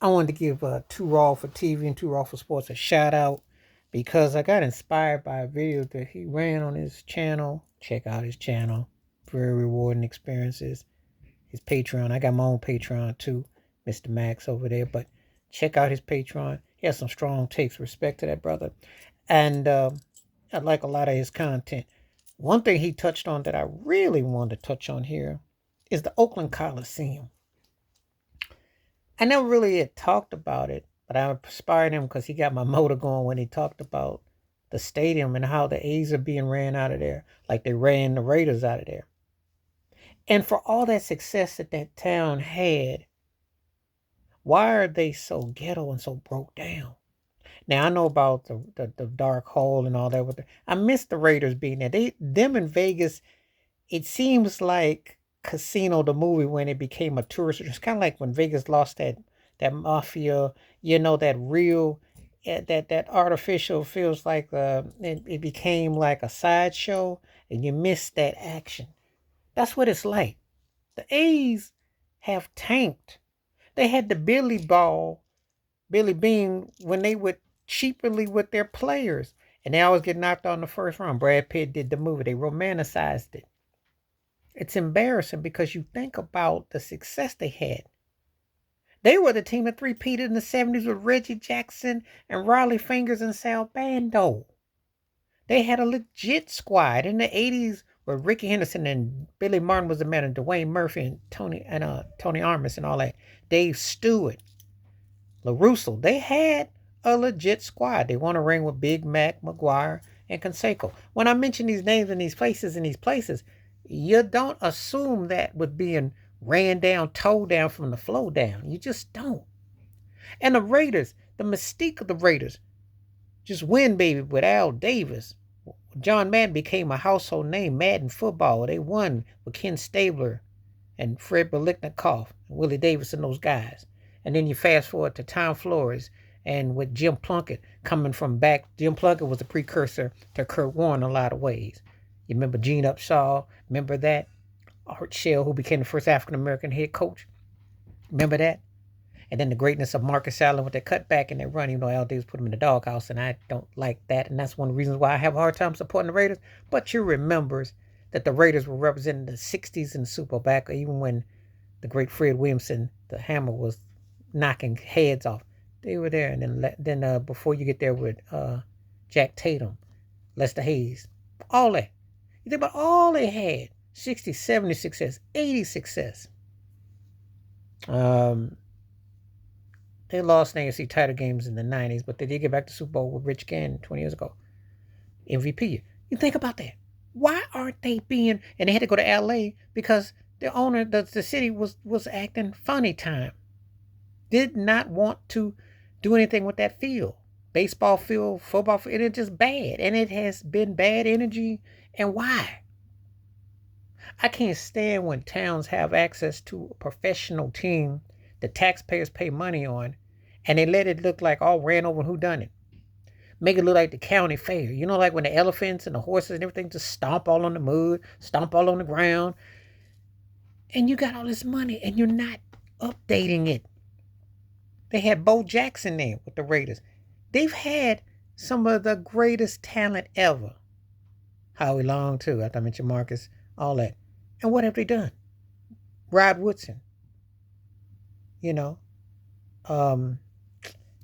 I wanted to give Too Raw for TV and Too Raw for Sports a shout out because I got inspired by a video that he ran on his channel. Check out his channel. Very rewarding experiences. His Patreon. I got my own Patreon too, Mr. Max over there. But check out his Patreon. He has some strong takes. Respect to that brother. And I like a lot of his content. One thing he touched on that I really wanted to touch on here is the Oakland Coliseum. I never really had talked about it, but I inspired him because he got my motor going when he talked about the stadium and how the A's are being ran out of there, like they ran the Raiders out of there. And for all that success that that town had, why are they so ghetto and so broke down? Now I know about the dark hole and all that. I miss the Raiders being there. Them in Vegas. It seems like Casino the movie when it became a tourist. It's kind of like when Vegas lost that mafia. That real that artificial feels like it became like a sideshow, and you miss that action. That's what it's like. The A's have tanked. They had the Billy Bean when they would cheaply with their players. And they always get knocked out in the first round. Brad Pitt did the movie. They romanticized it. It's embarrassing because you think about the success they had. They were the team that three-peated in the 70s with Reggie Jackson and Raleigh Fingers and Sal Bando. They had a legit squad in the 80s where Ricky Henderson and Billy Martin was the man, and Dwayne Murphy and Tony Armas and all that. Dave Stewart. LaRusso, they had a legit squad. They won a ring with Big Mac, McGuire, and Canseco. When I mention these names in these places, you don't assume that with being ran down, towed down from the flow down. You just don't. And the Raiders, the mystique of the Raiders, just win, baby, with Al Davis. John Madden became a household name, Madden football. They won with Ken Stabler and Fred Biletnikoff and Willie Davis and those guys. And then you fast forward to Tom Flores and with Jim Plunkett coming from back. Jim Plunkett was a precursor to Kurt Warner in a lot of ways. You remember Gene Upshaw? Remember that? Art Shell, who became the first African-American head coach. Remember that? And then the greatness of Marcus Allen with their cutback and their run. Al Davis put him in the doghouse, and I don't like that. And that's one of the reasons why I have a hard time supporting the Raiders. But you remembers that the Raiders were representing the 60s in the Super Bowl back, even when the great Fred Williamson, the Hammer, was knocking heads off. They were there. And then before you get there with Jack Tatum, Lester Hayes, all that. You think about all they had. 60, 70 success, 80 success. They lost AFC title games in the 90s, but they did get back to Super Bowl with Rich Gannon 20 years ago. MVP. You think about that. Why aren't they being... And they had to go to L.A. because the owner, the city was acting funny time. Did not want to do anything with that field. Baseball field, football field, it's just bad. And it has been bad energy. And why? I can't stand when towns have access to a professional team that taxpayers pay money on, and they let it look like all ran over whodunit. Make it look like the county fair. Like when the elephants and the horses and everything just stomp all on the mud, stomp all on the ground. And you got all this money and you're not updating it. They had Bo Jackson there with the Raiders. They've had some of the greatest talent ever. Howie Long, too. I mentioned Marcus, all that. And what have they done? Rod Woodson.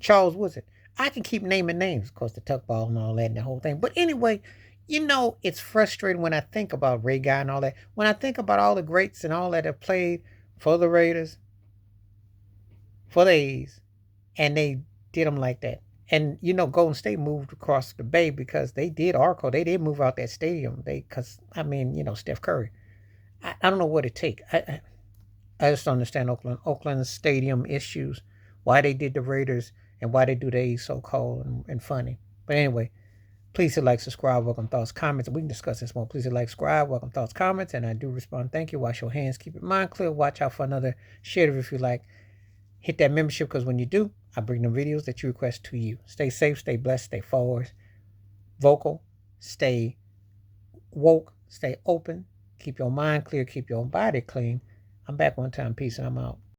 Charles Woodson. I can keep naming names, of course, the tuck ball and all that and the whole thing. But anyway, it's frustrating when I think about Ray Guy and all that. When I think about all the greats and all that have played for the Raiders, for the A's, and they did them like that. And, Golden State moved across the bay because they did Arco. They did move out that stadium. Steph Curry. I don't know what it takes. I just don't understand Oakland's stadium issues, why they did the Raiders, and why they do the A's so cold and funny. But anyway, please hit like, subscribe, welcome thoughts, comments, and we can discuss this more. Please hit like, subscribe, welcome thoughts, comments, and I do respond. Thank you. Wash your hands, keep your mind clear. Watch out for another share if you like. Hit that membership because when you do, I bring the videos that you request to you. Stay safe, stay blessed, stay forward, vocal, stay woke, stay open. Keep your mind clear. Keep your body clean. I'm back one time. Peace and I'm out.